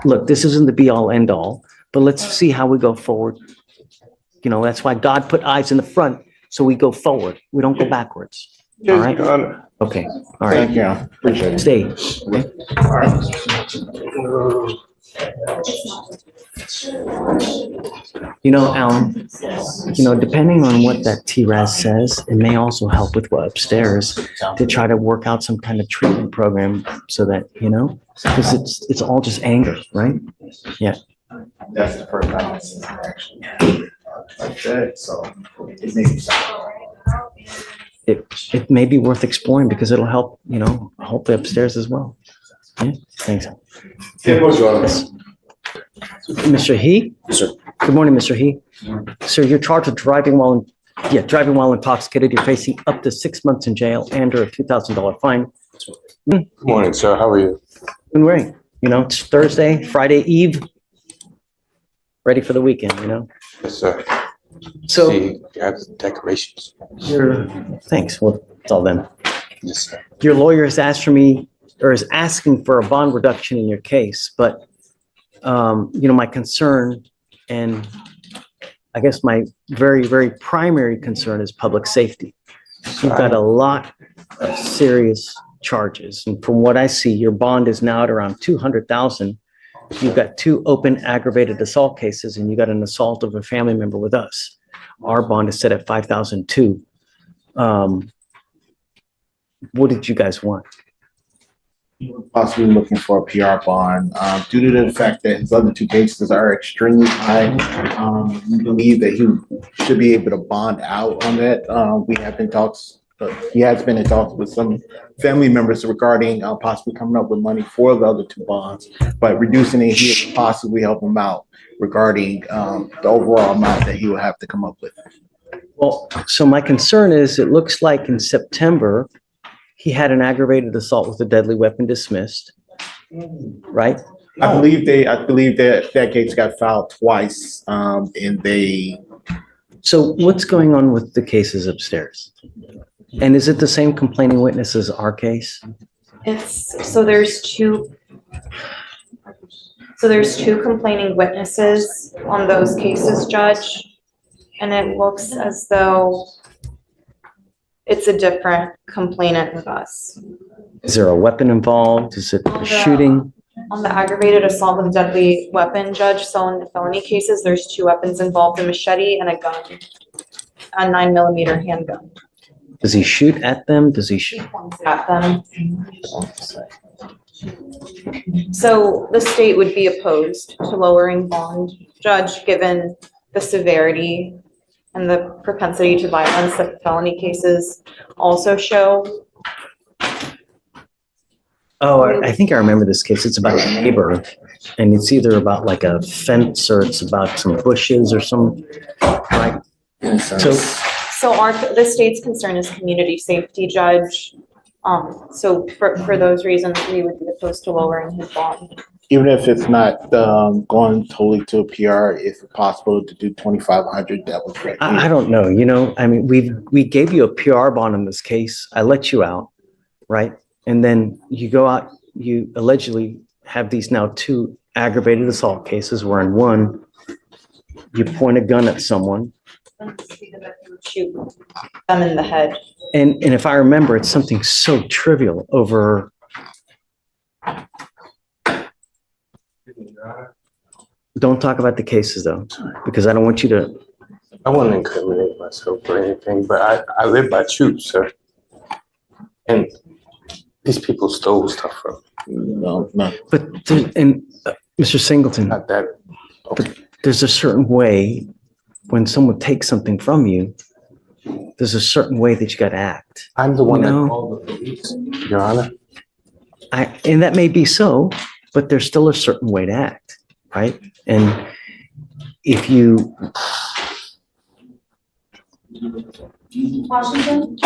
look, this isn't the be all end all, but let's see how we go forward. You know, that's why God put eyes in the front, so we go forward. We don't go backwards. All right? Okay, all right. Thank you. Appreciate it. Stay. Okay? You know, Alan, you know, depending on what that TRAS says, it may also help with what upstairs to try to work out some kind of treatment program so that, you know, because it's all just anger, right? Yeah. That's the first time I've seen it actually. Like that, so it makes It may be worth exploring because it'll help, you know, hopefully upstairs as well. Yeah, thanks. Mr. He? Sir. Good morning, Mr. He. Sir, you're charged with driving while intoxicated. You're facing up to 6 months in jail and or a $2,000 fine. Good morning, sir. How are you? Been great. You know, it's Thursday, Friday Eve. Ready for the weekend, you know? Yes, sir. So See, you have the decorations. thanks. Well, it's all them. Yes, sir. Your lawyer has asked for me, or is asking for a bond reduction in your case, but you know, my concern, and I guess my very, very primary concern is public safety. You've got a lot of serious charges, and from what I see, your bond is now at around 200,000. You've got 2 open aggravated assault cases, and you got an assault of a family member with us. Our bond is set at 5,002. What did you guys want? possibly looking for a PR bond. Due to the fact that his other 2 cases are extremely high, we believe that he should be able to bond out on that. He has been in talks with some family members regarding possibly coming up with money for the other 2 bonds, but reducing it here would possibly help him out regarding the overall amount that he will have to come up with. Well, so my concern is, it looks like in September, he had an aggravated assault with a deadly weapon dismissed, right? I believe that case got filed twice, and they. So what's going on with the cases upstairs? And is it the same complaining witness as our case? There's two complaining witnesses on those cases, Judge, and it looks as though it's a different complainant with us. Is there a weapon involved? Is it a shooting? On the aggravated assault with a deadly weapon, Judge, so in the felony cases, there's 2 weapons involved, a machete and a gun, a 9mm handgun. Does he shoot at them? Does he shoot At them. So the state would be opposed to lowering bond, Judge, given the severity and the propensity to violence that felony cases also show. Oh, I think I remember this case. It's about a neighbor, and it's either about like a fence or it's about some bushes or some, right? So the state's concern is community safety, Judge. So for those reasons, we would be opposed to lowering his bond. Even if it's not going totally to a PR, if it's possible to do 2,500, that would great. I don't know, you know, I mean, we gave you a PR bond in this case. I let you out, right? And then you go out, you allegedly have these now 2 aggravated assault cases, where in one, you point a gun at someone. Shoot them in the head. And if I remember, it's something so trivial over. Don't talk about the cases though, because I don't want you to. I wouldn't incriminate myself or anything, but I live by truth, sir. And these people stole stuff from me. No. But Mr. Singleton, Not that. but there's a certain way when someone takes something from you. There's a certain way that you got to act. I'm the one that No. called the police, Your Honor. And that may be so, but there's still a certain way to act, right? And if you. Washington?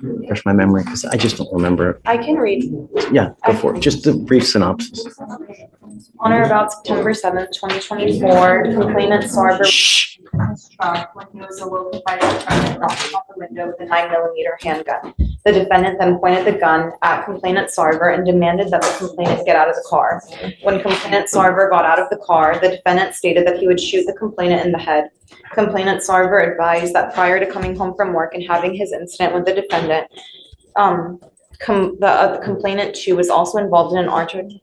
refresh my memory because I just don't remember it. I can read. Yeah, go for it. Just a brief synopsis. On or about September 7th, 2024, complainant Sarver Shh. his truck when he was awoke by the defendant knocking on the window with a 9mm handgun. The defendant then pointed the gun at complainant Sarver and demanded that the complainant get out of the car. When complainant Sarver got out of the car, the defendant stated that he would shoot the complainant in the head. Complainant Sarver advised that prior to coming home from work and having his incident with the defendant, the complainant too was also involved in an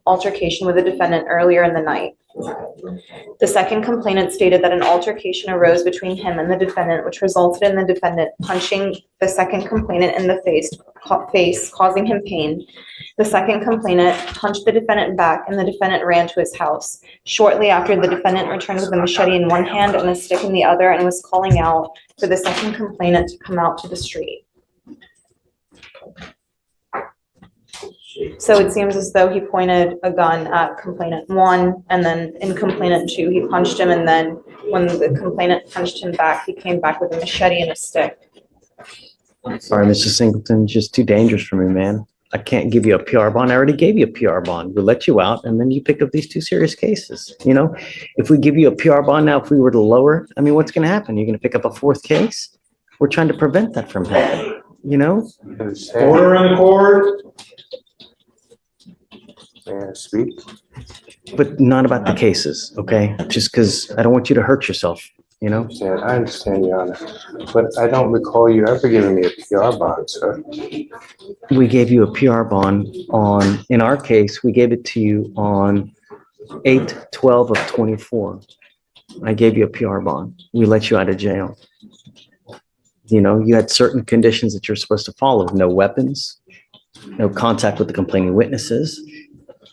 altercation with the defendant earlier in the night. The second complainant stated that an altercation arose between him and the defendant, which resulted in the defendant punching the second complainant in the face, causing him pain. The second complainant punched the defendant back, and the defendant ran to his house. Shortly after, the defendant returned with a machete in one hand and a stick in the other and was calling out for the second complainant to come out to the street. So it seems as though he pointed a gun at complainant 1, and then in complainant 2, he punched him, and then when the complainant punched him back, he came back with a machete and a stick. Sorry, Mr. Singleton, it's just too dangerous for me, man. I can't give you a PR bond. I already gave you a PR bond. We'll let you out, and then you pick up these 2 serious cases. You know, if we give you a PR bond now, if we were to lower, I mean, what's going to happen? You're going to pick up a 4th case? We're trying to prevent that from happening, you know? Order in the court. Yeah, speak. But not about the cases, okay? Just because I don't want you to hurt yourself, you know? I understand, Your Honor, but I don't recall you ever giving me a PR bond, sir. We gave you a PR bond on, in our case, we gave it to you on 8/12 of 24. I gave you a PR bond. We let you out of jail. You know, you had certain conditions that you're supposed to follow. No weapons, no contact with the complaining witnesses.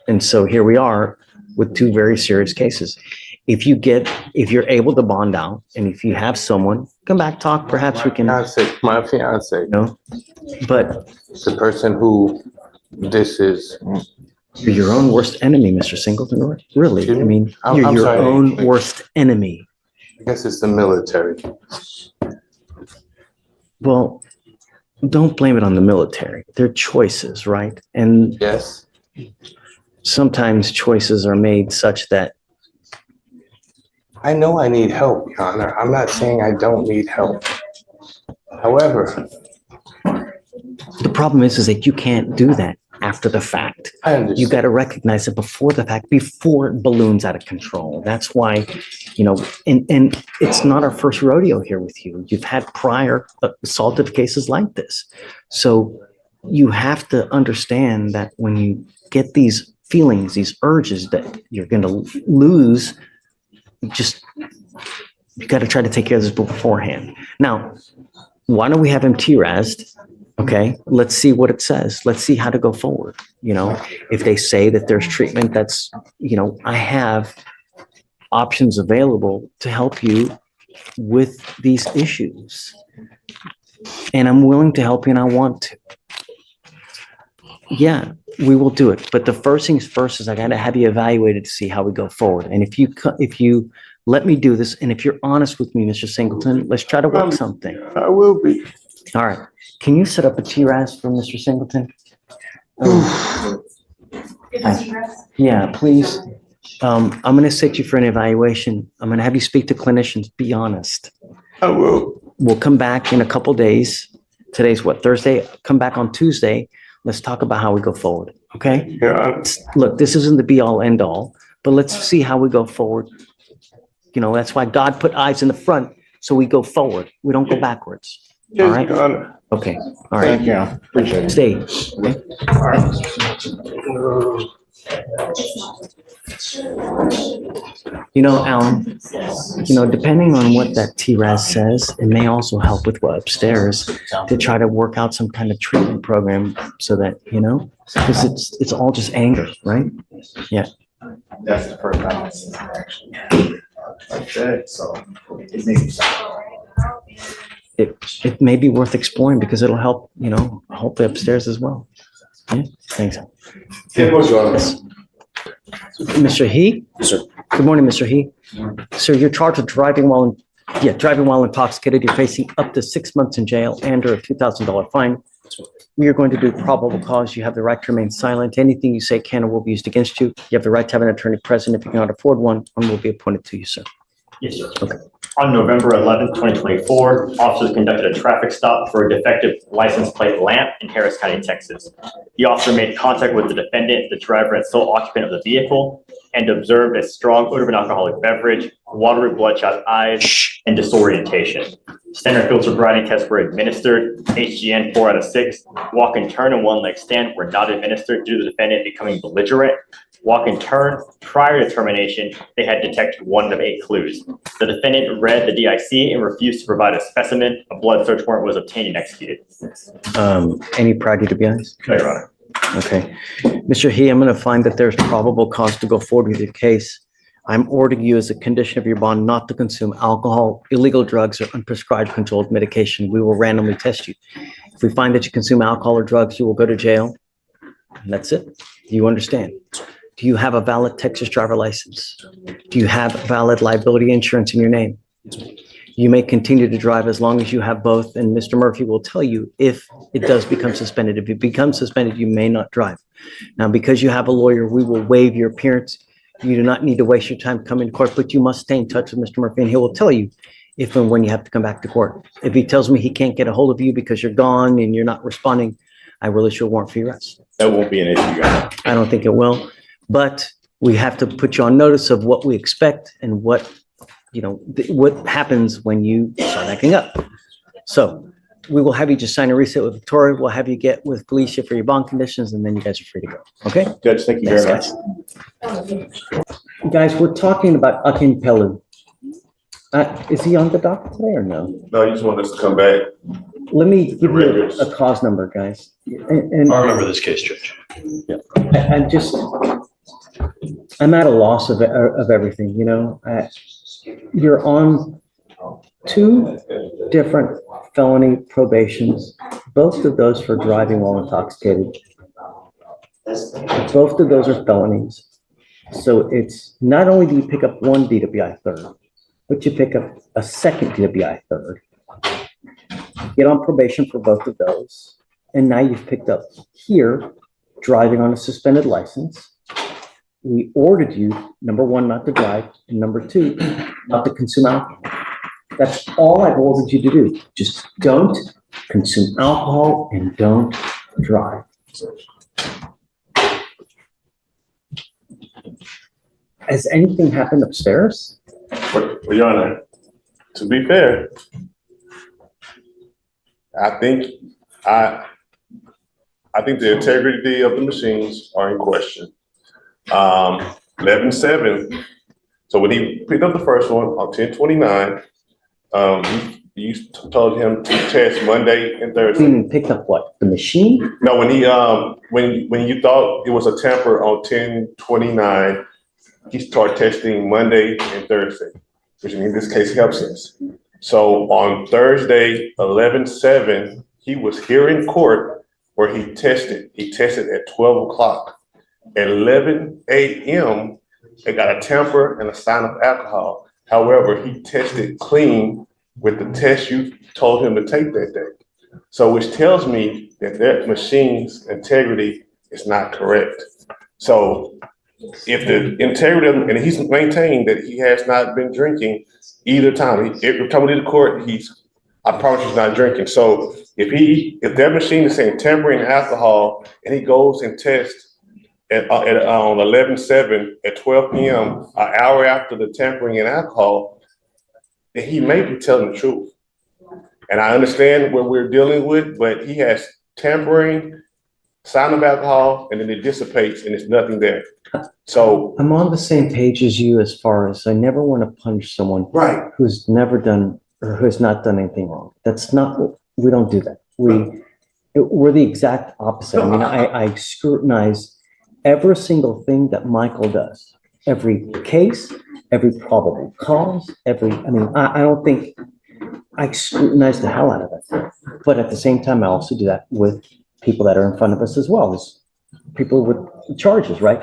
And so here we are with 2 very serious cases. If you're able to bond out, and if you have someone, come back, talk, perhaps we can, My fiance, you know, but the person who this is. you're your own worst enemy, Mr. Singleton, really. I mean, I'm you're your sorry. own worst enemy. I guess it's the military. Well, don't blame it on the military. They're choices, right? And Yes. sometimes choices are made such that, I know I need help, Your Honor. I'm not saying I don't need help. However, the problem is that you can't do that after the fact. I understand. You got to recognize it before the fact, before it balloons out of control. That's why, you know, and it's not our first rodeo here with you. You've had prior assaultive cases like this. So you have to understand that when you get these feelings, these urges that you're going to lose, you got to try to take care of this beforehand. Now, why don't we have him TRAS'd? Okay, let's see what it says. Let's see how to go forward. You know, if they say that there's treatment that's, you know, I have options available to help you with these issues. And I'm willing to help you and I want to. Yeah, we will do it. But the first things first is I got to have you evaluated to see how we go forward. And if you let me do this, and if you're honest with me, Mr. Singleton, let's try to work something. I will be. All right. Can you set up a TRAS for Mr. Singleton? Yeah, please. I'm going to set you for an evaluation. I'm going to have you speak to clinicians. Be honest. I will. We'll come back in a couple days. Today's what, Thursday? Come back on Tuesday. Let's talk about how we go forward. Okay? Yeah. Look, this isn't the be all end all, but let's see how we go forward. You know, that's why God put eyes in the front, so we go forward. We don't go backwards. All right? Your Honor. Okay. All right. Thank you. Appreciate it. Stay. Okay? You know, Alan, you know, depending on what that TRAS says, it may also help with what upstairs to try to work out some kind of treatment program so that, you know, because it's all just anger, right? Yeah. That's the first time I've seen her actually. Like that, so it made me stop. It may be worth exploring because it'll help, you know, hopefully upstairs as well. Yeah, thanks. Yes. Mr. He? Sir. Good morning, Mr. He. Sir, you're charged with driving while Yeah, driving while intoxicated, you're facing up to 6 months in jail and or a $2,000 fine. We are going to do probable cause. You have the right to remain silent. Anything you say can or will be used against you. You have the right to have an attorney present. If you cannot afford one will be appointed to you, sir. Yes, sir. Okay. On November 11th, 2024, officers conducted a traffic stop for a defective license plate lamp in Harris County, Texas. The officer made contact with the defendant, the driver and sole occupant of the vehicle, and observed a strong odor of an alcoholic beverage, watery bloodshot eyes, and disorientation. Standard field sobriety tests were administered. HGN 4 out of 6. Walk and turn and one leg stand were not administered due to the defendant becoming belligerent. Walk and turn, prior to termination, they had detected 1 of 8 clues. The defendant read the DIC and refused to provide a specimen. A blood search warrant was obtained and executed. Any prior DWIs? No, Your Honor. Okay. Mr. He, I'm going to find that there's probable cause to go forward with your case. I'm ordering you as a condition of your bond not to consume alcohol, illegal drugs, or unprescribed controlled medication. We will randomly test you. If we find that you consume alcohol or drugs, you will go to jail. And that's it. Do you understand? Do you have a valid Texas driver license? Do you have valid liability insurance in your name? You may continue to drive as long as you have both, and Mr. Murphy will tell you if it does become suspended. If it becomes suspended, you may not drive. Now, because you have a lawyer, we will waive your appearance. You do not need to waste your time coming to court, but you must stay in touch with Mr. Murphy, and he will tell you if and when you have to come back to court. If he tells me he can't get a hold of you because you're gone and you're not responding, I will issue a warrant for your arrest. That won't be an issue, Your Honor. I don't think it will, but we have to put you on notice of what we expect and what, what happens when you start acting up. So we will have you just sign a reset with Victoria. We'll have you get with Felicia for your bond conditions, and then you guys are free to go. Okay? Judge, thank you very much. Thanks, guys, we're talking about Akin Pelu. Is he on the docket today or no? No, you just want us to come back. Let me give you records. a cause number, guys. And I remember this case, Judge. I'm at a loss of everything, you're on 2 different felony probations, both of those for driving while intoxicated. Both of those are felonies. So it's not only do you pick up 1 DWI third, but you pick up a second DWI third. Get on probation for both of those. And now you've picked up here, driving on a suspended license. We ordered you, number 1, not to drive, and number 2, not to consume alcohol. That's all I've ordered you to do. Just don't consume alcohol and don't drive. Has anything happened upstairs? Well, Your Honor, to be fair, I think the integrity of the machines are in question. 11/7. So when he picked up the first one on 10/29, you told him to test Monday and You Thursday. even picked up what? The machine? No, when he when you thought it was a tamper on 10/29, he started testing Monday and Thursday, which in this case helps us. So on Thursday, 11/7, he was here in court where he tested. He tested at 12 o'clock. At 11 a.m., they got a tamper and a sign of alcohol. However, he tested clean with the test you told him to take that day. So which tells me that that machine's integrity is not correct. So if the integrity, and he's maintained that he has not been drinking either time. Every time we did the court, I promise he's not drinking. So if that machine is saying tampering alcohol and he goes and tests on 11/7 at 12 p.m., an hour after the tampering and alcohol, then he may be telling the truth. And I understand what we're dealing with, but he has tampering, sign of alcohol, and then it dissipates and there's nothing there. So I'm on the same page as you as far as I never want to punish someone right. who's never done or who has not done anything wrong. That's not, we don't do that. We're the exact opposite. I mean, I scrutinize every single thing that Michael does, every case, every probable cause, I don't think I scrutinize the hell out of it. But at the same time, I also do that with people that are in front of us as well as people with charges, right?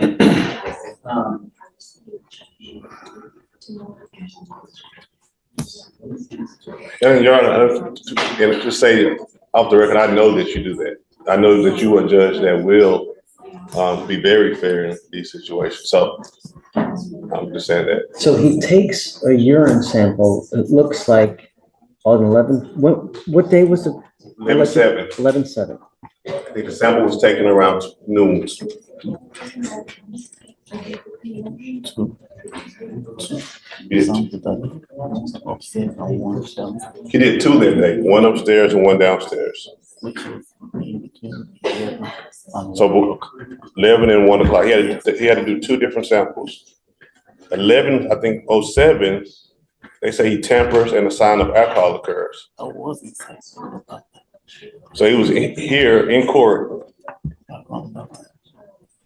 And Your Honor, and to say off the record, I know that you do that. I know that you are a judge that will be very fair in these situations. So I'm just saying that. So he takes a urine sample, it looks like on 11, what day was it? 11/7. 11/7. I think the sample was taken around noon. He did two that day, one upstairs and one downstairs. So 11 and 1 o'clock. He had to do two different samples. 11, I think 07, they say he tampers and a sign of alcohol occurs. So he was here in court,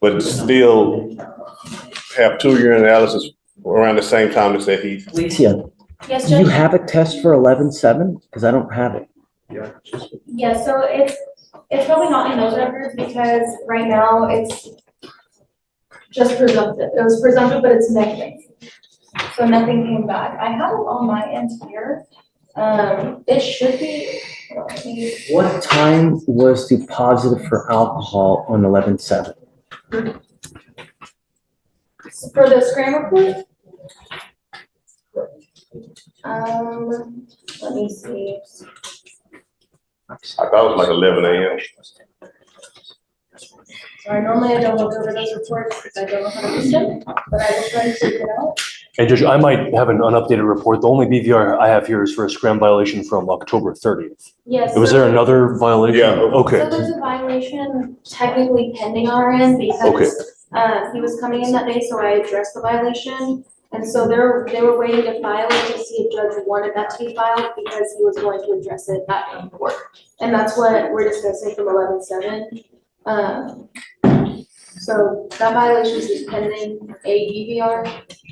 but still have two urine analysis around the same time as that he. Alicia, Yes, do you Judge? have a test for 11/7? Because I don't have it. Yeah, so it's probably not in those records because right now it's just presumptive. It was presumptive, but it's negative. So nothing came back. I have it on my end here. It should be. What time was the positive for alcohol on 11/7? For the scram report? Let me see. I thought it was like 11 a.m. Sorry, normally I don't look over those reports because I don't know how to use them, but I will try to figure it out. Hey, Judge, I might have an unupdated report. The only BVR I have here is for a scram violation from October 30th. Yes. Was there another violation? Yeah. Okay. So there's a violation technically pending on our end because he was coming in that day, so I addressed the violation. And so they were waiting to file it to see if judge wanted that to be filed because he was going to address it in court. And that's what we're discussing from 11/7. So that violation is pending a DVR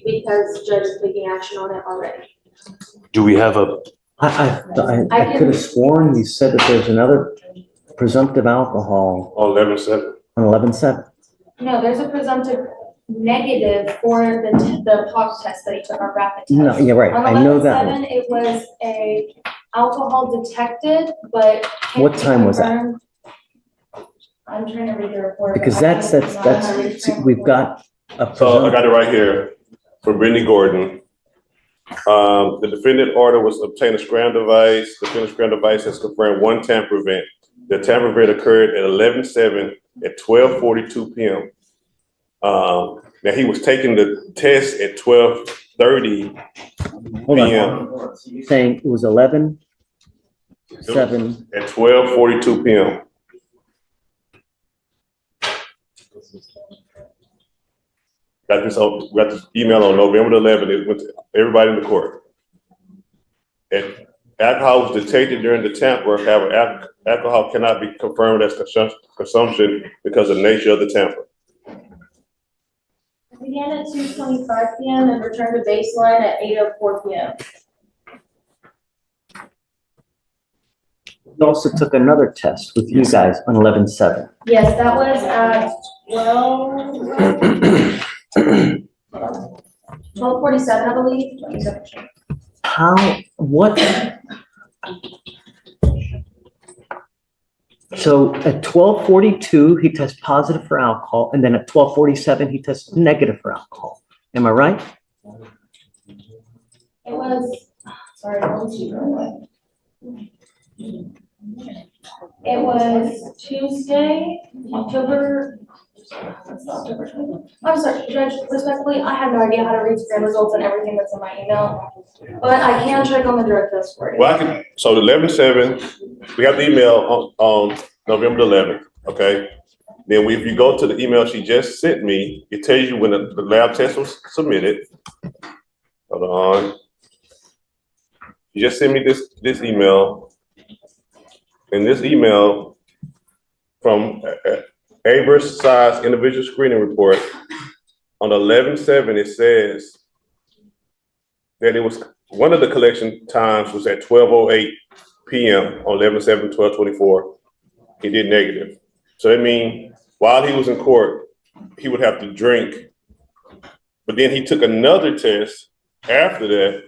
because judge is taking action on it already. Do we have a, I could have sworn you said that there's another presumptive alcohol On 11/7. on 11/7. No, there's a presumptive negative for the POC test that he took, our rapid test. No, yeah, right, On I know that one. 11/7, it was a alcohol detected, but. can't What be time was that? confirmed. I'm trying to read the report. Because but I that's, can't- I don't know how to read the see, we've report. got a So I presumptive. got it right here from Brittany Gordon. The defendant order was to obtain a scram device. The defendant's scram device has confirmed one tamper event. The tamper event occurred at 11/7 at 12:42 p.m. Now he was taking the test at 12:30 Hold p.m. on, saying it was 11/7. At 12:42 p.m. Got this email on November 11th. It went to everybody in the court. And alcohol was detected during the tamper. However, alcohol cannot be confirmed as consumption because of the nature of the tamper. It began at 2:25 p.m. and returned to baseline at 8:04 p.m. We also took another test with you guys on 11/7. Yes, that was at 12:47, I believe. Let me double check. What? So at 12:42, he tests positive for alcohol, and then at 12:47, he tests negative for alcohol. Am I right? It was, sorry, let me see real quick. It was Tuesday, October. I'm sorry, Judge, respectfully, I have no idea how to read scram results and everything that's in my email, but I can check on the drug test for you. Well, so the 11/7, we have the email on November 11th, okay? Then if you go to the email she just sent me, it tells you when the lab test was submitted. Hold on. You just sent me this email. In this email from Average Size Individual Screening Report, on 11/7, it says that it was, one of the collection times was at 12:08 p.m. on 11/7, 12:24. He did negative. So that means while he was in court, he would have to drink. But then he took another test after that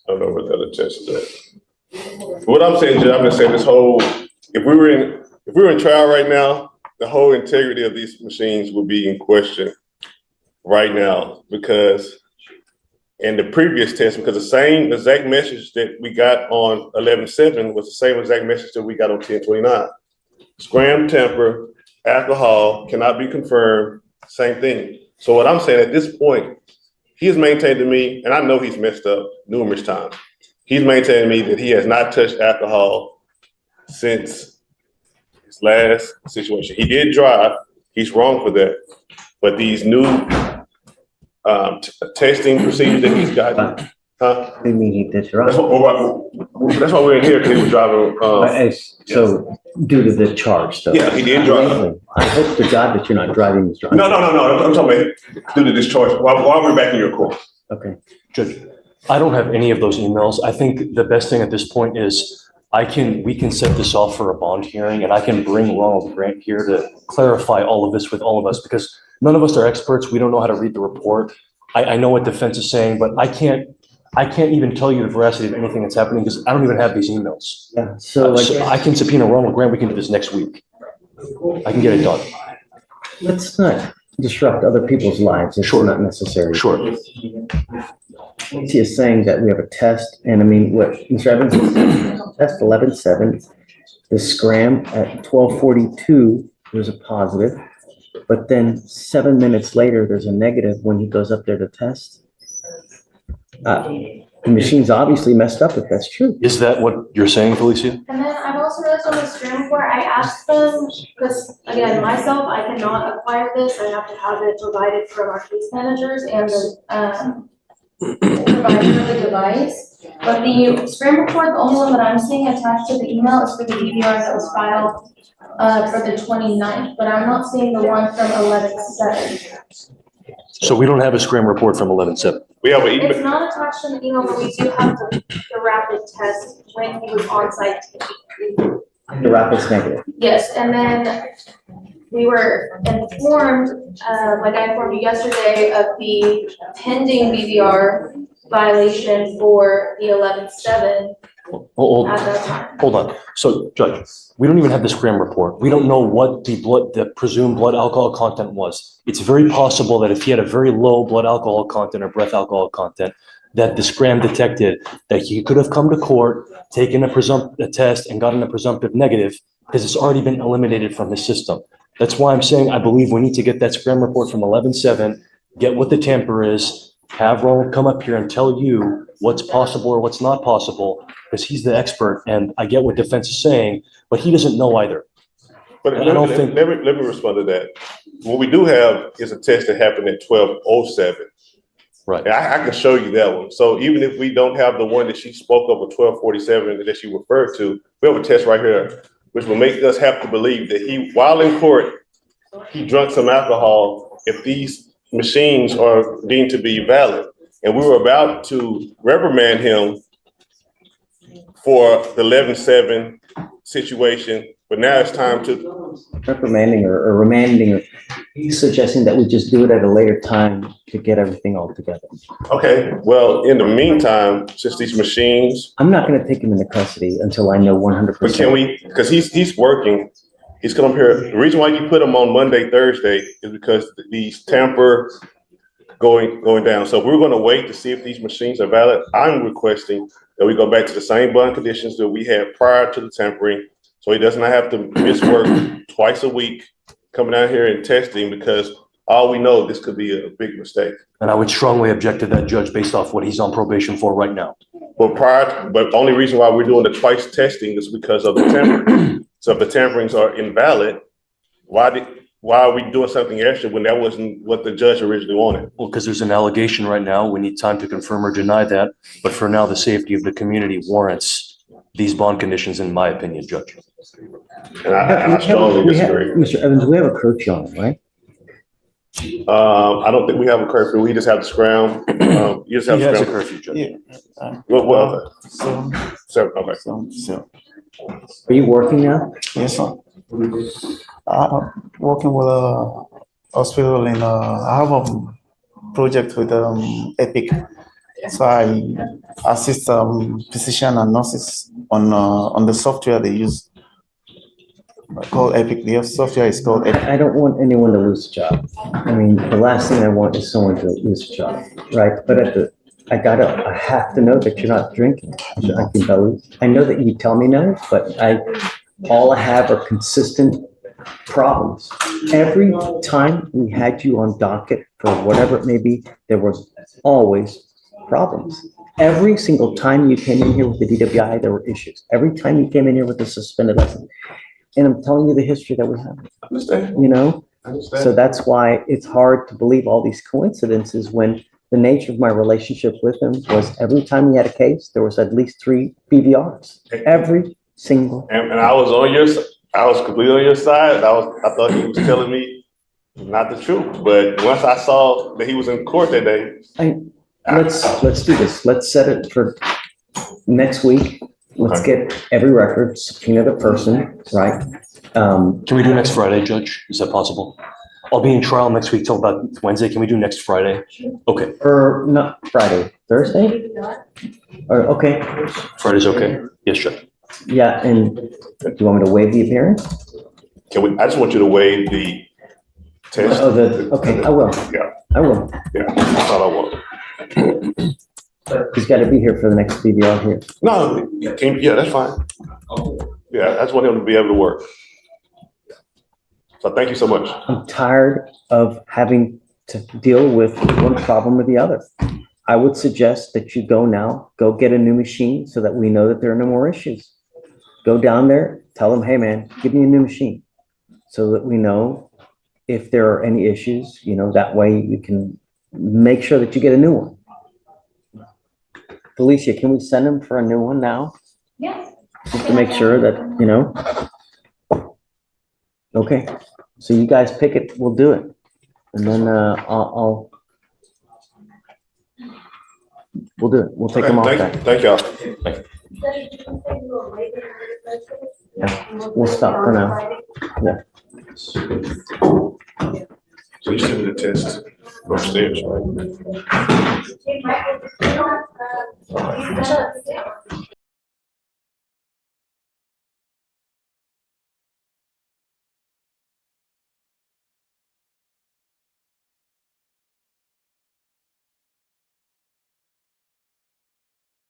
don't know what the other test is at. What I'm saying, Judge, I'm just saying this whole, if we were in trial right now, the whole integrity of these machines would be in question right now, because in the previous test, because the same exact message that we got on 11/7 was the same exact message that we got on 10/29. Scram temper, alcohol cannot be confirmed, same thing. So what I'm saying at this point, he has maintained to me, and I know he's messed up numerous times. He's maintained to me that he has not touched alcohol since his last situation. He did drive. He's wrong for that. But these new testing procedures that he's got, huh? I mean, he did That's right. why we're in here, because he was driving. So due to the charge, though. Yeah, he did drive. I hope to God that you're not driving this drunk. No. I'm talking about due to this charge. While we're back in your court. Okay. Judge, I don't have any of those emails. I think the best thing at this point is we can set this off for a bond hearing, and I can bring Ronald Grant here to clarify all of this with all of us, because none of us are experts. We don't know how to read the report. I know what defense is saying, but I can't even tell you the veracity of anything that's happening because I don't even have these emails. Yeah, so So I can subpoena Ronald Grant. We can do this next week. I can get it done. let's not disrupt other people's lives. It's Sure. not necessary. Sure. He is saying that we have a test, and I mean, what Mr. Evans says, test 11/7, the scram at 12:42, there's a positive, but then 7 minutes later, there's a negative when he goes up there to test. The machine's obviously messed up if that's true. Is that what you're saying, Felicia? And then I've also noticed on the scrim report, I asked them, because again, myself, I cannot acquire this, I have to have it provided from our case managers and the, provider of the device. But the scrim report, the only one that I'm seeing attached to the email is for the DVR that was filed, for the 29th, but I'm not seeing the one from 11/7. So we don't have a scram report from 11/7. We have an It's email. not attached in the email, but we do have the rapid test when he was on site. The rapid's negative. Yes, and then we were informed, like I informed you yesterday, of the pending BVR violation for the 11/7 Hold at that time. on. So, Judge, we don't even have the scram report. We don't know what the presumed blood alcohol content was. It's very possible that if he had a very low blood alcohol content or breath alcohol content, that the scram detected that he could have come to court, taken a test and gotten a presumptive negative because it's already been eliminated from his system. That's why I'm saying I believe we need to get that scram report from 11/7, get what the tamper is, have Ronald come up here and tell you what's possible or what's not possible, because he's the expert, and I get what defense is saying, but he doesn't know either. But I don't think- let me respond to that. What we do have is a test that happened at 12:07. Right. And I can show you that one. So even if we don't have the one that she spoke of at 12:47 that she referred to, we have a test right here, which will make us have to believe that while in court, he drank some alcohol if these machines are deemed to be valid. And we were about to reprimand him for the 11/7 situation, but now it's time to. Reprimanding or remanding, he's suggesting that we just do it at a later time to get everything all together. Okay, well, in the meantime, since these machines, I'm not gonna take him into custody until I know 100%. but can we, because he's working, he's come here. The reason why you put him on Monday, Thursday is because these tamper going down. So we're gonna wait to see if these machines are valid. I'm requesting that we go back to the same bond conditions that we had prior to the tampering. So he does not have to miss work twice a week, coming out here and testing, because all we know, this could be a big mistake. And I would strongly object to that, Judge, based off what he's on probation for right now. But the only reason why we're doing the twice testing is because of the tampering. So if the tamperings are invalid, why are we doing something extra when that wasn't what the judge originally wanted? Well, because there's an allegation right now. We need time to confirm or deny that. But for now, the safety of the community warrants these bond conditions, in my opinion, Judge. And I strongly disagree. Mr. Evans, we have a curfew on, right? I don't think we have a curfew. We just have to scram. You just have He to has a scram. curfew, Judge. Yeah. Well, So, okay. so, Are you working now? yes, sir. Working with a hospital in, I have a project with, Epic So I assist physician and nurses on the software they use called Epic. The software is called Epic. I don't want anyone to lose a job. I mean, the last thing I want is someone to lose a job, right? But I have to know that you're not drinking. I can tell, I know that you tell me no, but all I have are consistent problems. Every time we had you on docket for whatever it may be, there was always problems. Every single time you came in here with the DWI, there were issues. Every time you came in here with the suspended license. And I'm telling you the history that we have, Understand, you know? understand. So that's why it's hard to believe all these coincidences when the nature of my relationship with him was every time he had a case, there was at least 3 BVRs. Every single. And I was on your, I was completely on your side. I thought he was telling me not the truth. But once I saw that he was in court that day. Let's do this. Let's set it for next week. Let's get every record, subpoena the person, right? Can we do next Friday, Judge? Is that possible? I'll be in trial next week till about Wednesday. Can we do next Friday? Okay, Or not Friday, Thursday? Or, okay, Friday's okay. Yes, Judge. yeah, and do you want me to waive the appearance? I just want you to waive the test. Oh, okay, I will. Yeah. I will. Yeah, that's all I want. He's got to be here for the next BVR here. No, you can't, yeah, that's fine. Yeah, I just want him to be able to work. So thank you so much. I'm tired of having to deal with one problem or the other. I would suggest that you go now, go get a new machine so that we know that there are no more issues. Go down there, tell them, hey man, give me a new machine so that we know if there are any issues, you know, that way you can make sure that you get a new one. Felicia, can we send him for a new one now? Yes. Just to make sure that, you know? Okay, so you guys pick it, we'll do it. And then we'll do it. We'll take them off Thank that. you. Thank y'all. Yeah, we'll stop for now. Yeah. So you send me the test upstairs, right?